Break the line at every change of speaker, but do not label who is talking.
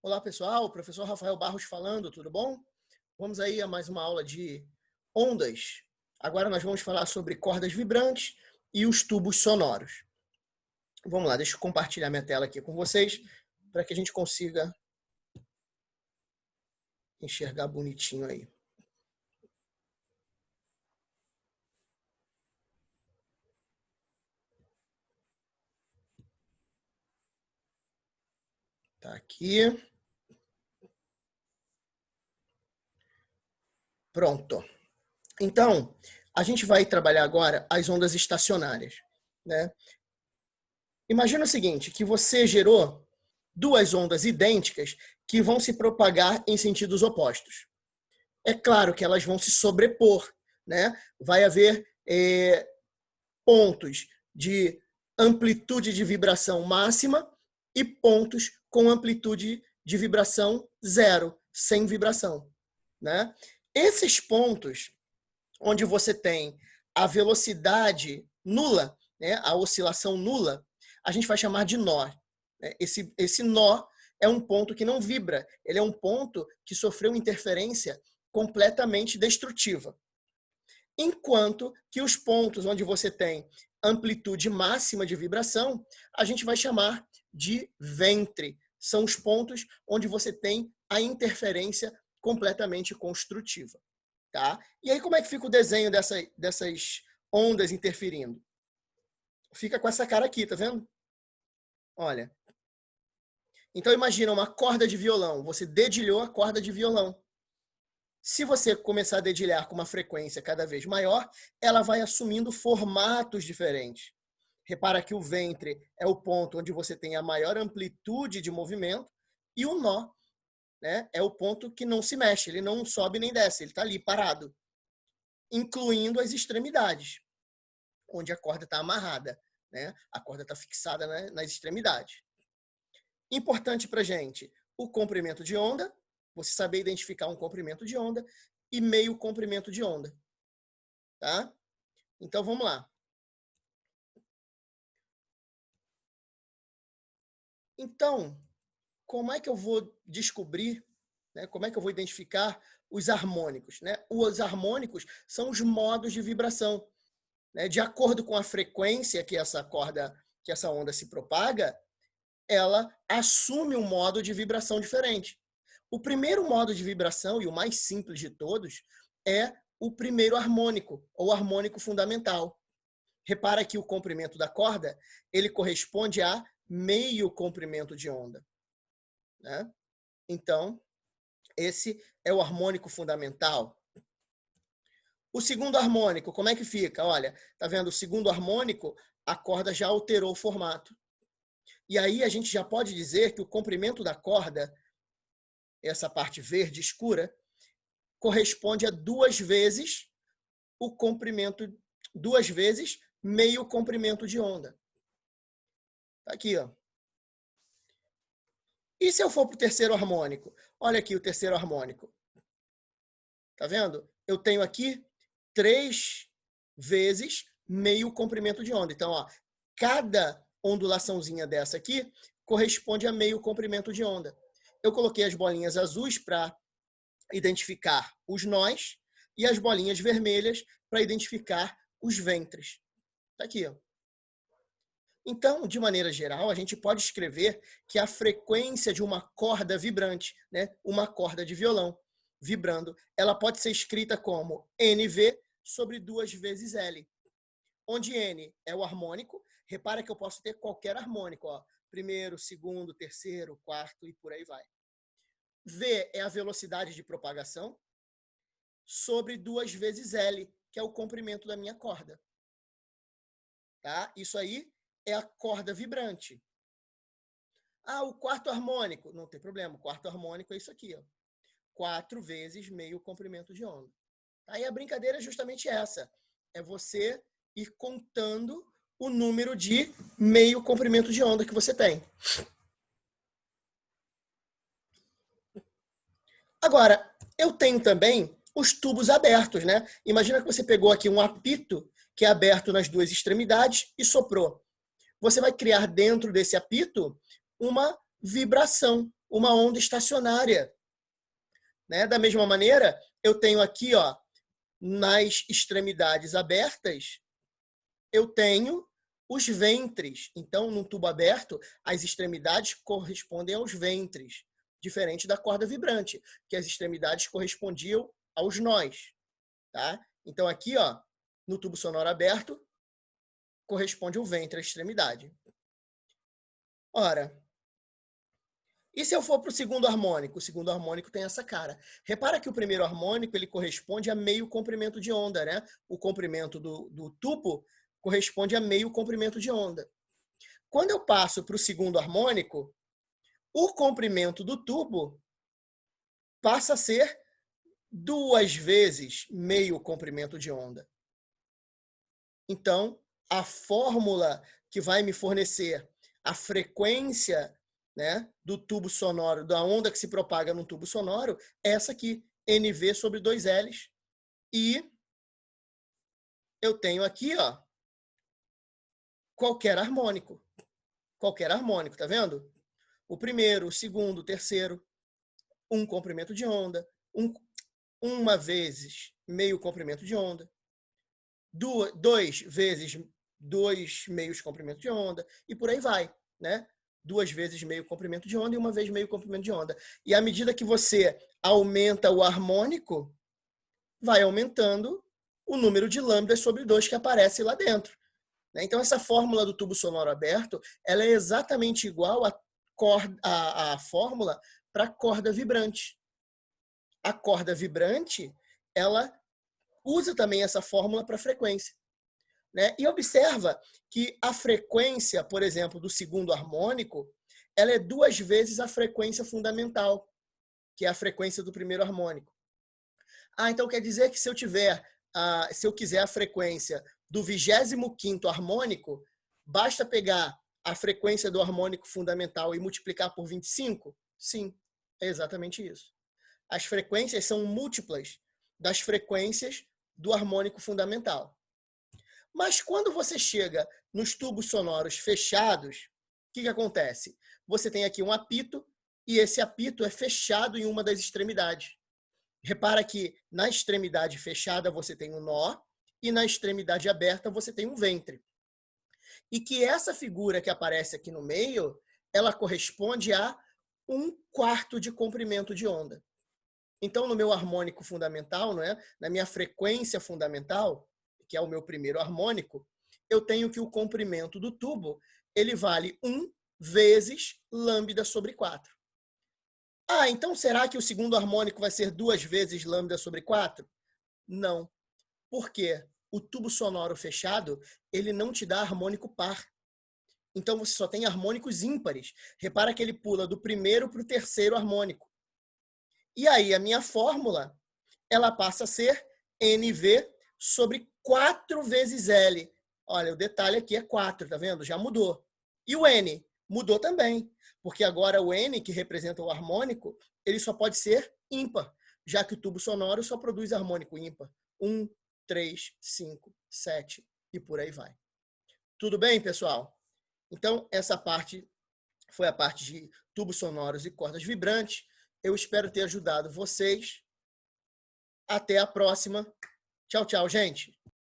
Olá, pessoal. Professor Rafael Barros falando, tudo bom? Vamos aí a mais uma aula de ondas. Agora nós vamos falar sobre cordas vibrantes e os tubos sonoros. Vamos lá, deixa eu compartilhar minha tela aqui com vocês para que a gente consiga enxergar bonitinho aí. Tá aqui. Pronto. Então, a gente vai trabalhar agora as ondas estacionárias, né? Imagina o seguinte, que você gerou duas ondas idênticas que vão se propagar em sentidos opostos. É claro que elas vão se sobrepor, né? Vai haver pontos de amplitude de vibração máxima e pontos com amplitude de vibração zero, sem vibração, né? Esses pontos onde você tem a velocidade nula, né, a oscilação nula, a gente vai chamar de nó. Esse nó é um ponto que não vibra, ele é um ponto que sofreu interferência completamente destrutiva. Enquanto que os pontos onde você tem amplitude máxima de vibração, a gente vai chamar de ventre. São os pontos onde você tem a interferência completamente construtiva. Tá? E aí como é que fica o desenho dessas ondas interferindo? Fica com essa cara aqui, tá vendo? Olha. Então imagina uma corda de violão. Você dedilhou a corda de violão. Se você começar a dedilhar com uma frequência cada vez maior, ela vai assumindo formatos diferentes. Repara que o ventre é o ponto onde você tem a maior amplitude de movimento e o nó, né, é o ponto que não se mexe, ele não sobe nem desce, ele está ali parado, incluindo as extremidades, onde a corda está amarrada, né? A corda está fixada nas extremidades. Importante para a gente, o comprimento de onda, você saber identificar um comprimento de onda e meio comprimento de onda. Tá? Então, vamos lá. Então, como é que eu vou descobrir, né, como é que eu vou identificar os harmônicos? Né? Os harmônicos são os modos de vibração. Né? De acordo com a frequência que essa onda se propaga, ela assume um modo de vibração diferente. O primeiro modo de vibração, e o mais simples de todos, é o primeiro harmônico, ou harmônico fundamental. Repara que o comprimento da corda, ele corresponde a meio comprimento de onda. Né? Então, esse é o harmônico fundamental. O segundo harmônico, como é que fica? Olha, tá vendo? O segundo harmônico, a corda já alterou o formato. E aí a gente já pode dizer que o comprimento da corda, essa parte verde escura, corresponde a 2 vezes o comprimento, 2 vezes meio comprimento de onda. Tá aqui, ó. E se eu for para o terceiro harmônico? Olha aqui o terceiro harmônico. Tá vendo? Eu tenho aqui 3 vezes meio comprimento de onda. Então, ó, cada ondulaçãozinha dessa aqui corresponde a meio comprimento de onda. Eu coloquei as bolinhas azuis para identificar os nós e as bolinhas vermelhas para identificar os ventres. Tá aqui, ó. Então, de maneira geral, a gente pode escrever que a frequência de uma corda vibrante, né, uma corda de violão vibrando, ela pode ser escrita como NV sobre 2 vezes L, onde N é o harmônico. Repara que eu posso ter qualquer harmônico, ó, primeiro, segundo, terceiro, quarto e por aí vai. V é a velocidade de propagação sobre 2 vezes L, que é o comprimento da minha corda. Tá? Isso aí é a corda vibrante. Ah, o quarto harmônico. Não tem problema, o quarto harmônico é isso aqui, ó. 4 vezes meio comprimento de onda. Aí a brincadeira é justamente essa. É você ir contando o número de meio comprimento de onda que você tem. Agora, eu tenho também os tubos abertos, né? Imagina que você pegou aqui um apito que é aberto nas 2 extremidades e soprou. Você vai criar dentro desse apito uma vibração. uma onda estacionária. Né? Da mesma maneira, eu tenho aqui, ó, nas extremidades abertas, eu tenho os ventres. Então, num tubo aberto, as extremidades correspondem aos ventres, diferente da corda vibrante, que as extremidades correspondiam aos nós. Tá? Então, aqui, ó, no tubo sonoro aberto, corresponde o ventre à extremidade. Ora, e se eu for para o segundo harmônico? O segundo harmônico tem essa cara. Repara que o primeiro harmônico ele corresponde a meio comprimento de onda, né? O comprimento do tubo corresponde a meio comprimento de onda. Quando eu passo para o segundo harmônico, o comprimento do tubo passa a ser 2 vezes meio comprimento de onda. Então, a fórmula que vai me fornecer a frequência, né, do tubo sonoro, da onda que se propaga no tubo sonoro, é essa aqui, NV sobre 2Ls. E eu tenho aqui, ó, qualquer harmônico. Qualquer harmônico, tá vendo? O primeiro, o segundo, o terceiro, um comprimento de onda, uma vezes meio comprimento de onda, 2 vezes 2 meios comprimento de onda, e por aí vai, né? 2 vezes meio comprimento de onda e 1 vez meio comprimento de onda. E à medida que você aumenta o harmônico, vai aumentando o número de lambdas sobre 2 que aparece lá dentro. Então, essa fórmula do tubo sonoro aberto, ela é exatamente igual à fórmula para a corda vibrante. A corda vibrante, ela usa também essa fórmula para frequência. Né? E observa que a frequência, por exemplo, do segundo harmônico, ela é 2 vezes a frequência fundamental, que é a frequência do primeiro harmônico. Então quer dizer que se eu quiser a frequência do 25º harmônico, basta pegar a frequência do harmônico fundamental e multiplicar por 25? Sim, é exatamente isso. As frequências são múltiplas das frequências do harmônico fundamental. Mas quando você chega nos tubos sonoros fechados, o que acontece? Você tem aqui um apito e esse apito é fechado em uma das extremidades. Repara que na extremidade fechada você tem um nó e na extremidade aberta você tem um ventre. E que essa figura que aparece aqui no meio, ela corresponde a 1/4 de comprimento de onda. Então, no meu harmônico fundamental, não é? Na minha frequência fundamental, que é o meu primeiro harmônico, eu tenho que o comprimento do tubo ele vale 1 vezes lambda sobre 4. Então será que o segundo harmônico vai ser 2 vezes lambda sobre 4? Não. Por quê? O tubo sonoro fechado, ele não te dá harmônico par. Então você só tem harmônicos ímpares. Repara que ele pula do primeiro para o terceiro harmônico. E aí a minha fórmula, ela passa a ser NV sobre 4 vezes L. Olha, o detalhe aqui é 4, tá vendo? Já mudou. E o N? Mudou também, porque agora o N, que representa o harmônico, ele só pode ser ímpar, já que o tubo sonoro só produz harmônico ímpar. 1, 3, 5, 7 e por aí vai. Tudo bem, pessoal? Então, essa parte foi a parte de tubos sonoros e cordas vibrantes. Eu espero ter ajudado vocês. Até a próxima. Tchau, tchau, gente.